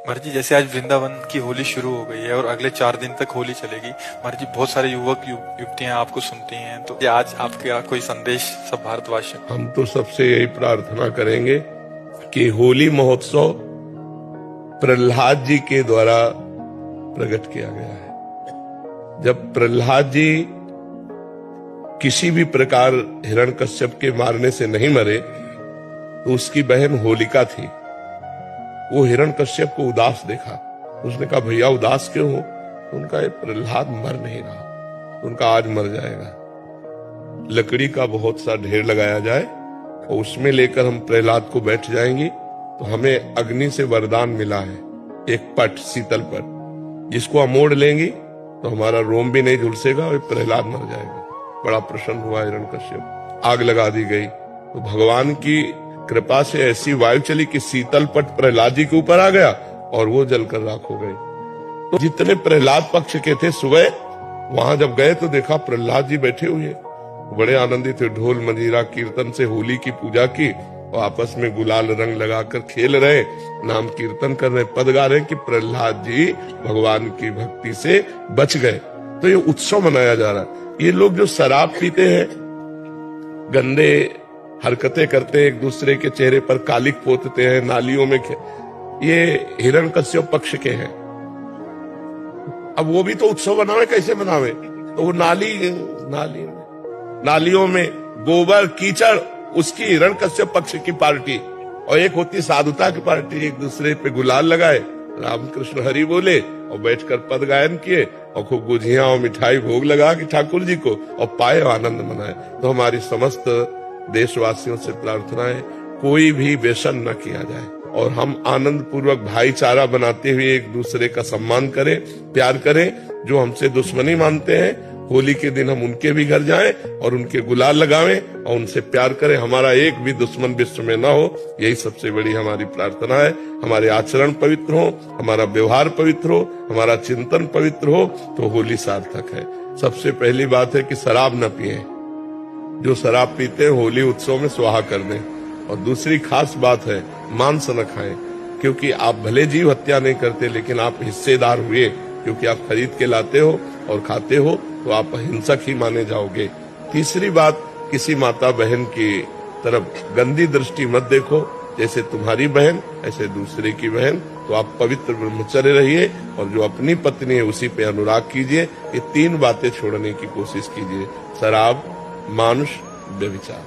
महाराज जी, जैसे आज वृंदावन की होली शुरू हो गई है और अगले 4 दिन तक होली चलेगी। महाराज जी, बहुत सारे युवतियां आपको सुनती हैं, तो ये आज आपका कोई संदेश सब भारतवासियों? हम तो सबसे यही प्रार्थना करेंगे कि होली महोत्सव प्रहलाद जी के द्वारा प्रकट किया गया है। जब प्रहलाद जी किसी भी प्रकार हिरण्यकश्यप के मारने से नहीं मरे, तो उसकी बहन होलिका थी। वो हिरण्यकश्यप को उदास देखा, उसने कहा भैया उदास क्यों हो? तो उनका ये प्रहलाद मर नहीं रहा, तो उनका आज मर जाएगा। लकड़ी का बहुत सा ढेर लगाया जाए और उसमें लेकर हम प्रहलाद को बैठ जाएंगे, तो हमें अग्नि से वरदान मिला है, एक पट, शीतल पट, जिसको हम मोड़ लेंगे तो हमारा रोम भी नहीं झुलसेगा और प्रहलाद मर जाएगा। बड़ा प्रसन्न हुआ हिरण्यकश्यप, आग लगा दी गई। तो भगवान की कृपा से ऐसी वायु चली कि शीतल पट प्रहलाद जी के ऊपर आ गया और वो जलकर राख हो गई। तो जितने प्रहलाद पक्ष के थे, सुबह वहां जब गए तो देखा प्रहलाद जी बैठे हुए, बड़े आनंदित थे। ढोल मंजीरा कीर्तन से होली की पूजा की और आपस में गुलाल रंग लगाकर खेल रहे, नाम कीर्तन कर रहे, पद गा रहे कि प्रहलाद जी भगवान की भक्ति से बच गए। तो ये उत्सव मनाया जा रहा है। ये लोग जो शराब पीते हैं, गंदे हरकतें करते हैं, एक दूसरे के चेहरे पर कालिक पोतते हैं, नालियों में ये हिरण्यकश्यप पक्ष के हैं। अब वो भी तो उत्सव मनावे, कैसे मनावे? तो वो नालियों में गोबर कीचड़, उसकी हिरण्यकश्यप पक्ष की पार्टी, और एक होती साधुता की पार्टी, एक दूसरे पे गुलाल लगाए, रामकृष्ण हरि बोले और बैठकर पद गायन किए और खूब गुझिया और मिठाई भोग लगा कि ठाकुर जी को और पाए आनंद मनाए। तो हमारी समस्त देशवासियों से प्रार्थना है, कोई भी व्यसन न किया जाए और हम आनंद पूर्वक भाईचारा बनाते हुए एक दूसरे का सम्मान करें, प्यार करें। जो हमसे दुश्मनी मानते हैं, होली के दिन हम उनके भी घर जाएं और उनके गुलाल लगावें और उनसे प्यार करें। हमारा एक भी दुश्मन विश्व में न हो, यही सबसे बड़ी हमारी प्रार्थना है। हमारे आचरण पवित्र हो, हमारा व्यवहार पवित्र हो, हमारा चिंतन पवित्र हो, तो होली सार्थक है। सबसे पहली बात है कि शराब न पिए, जो शराब पीते हैं होली उत्सव में स्वाहा कर दें। और दूसरी खास बात है, मांस न खाएं, क्योंकि आप भले जीव हत्या नहीं करते, लेकिन आप हिस्सेदार हुए, क्योंकि आप खरीद के लाते हो और खाते हो, तो आप हिंसक ही माने जाओगे। तीसरी बात, किसी माता बहन की तरफ गंदी दृष्टि मत देखो, जैसे तुम्हारी बहन ऐसे दूसरे की बहन। तो आप पवित्र ब्रह्मचर्य रहिए और जो अपनी पत्नी है उसी पे अनुराग कीजिए। ये 3 बातें छोड़ने की कोशिश कीजिए: शराब, मानुष, व्यभिचार।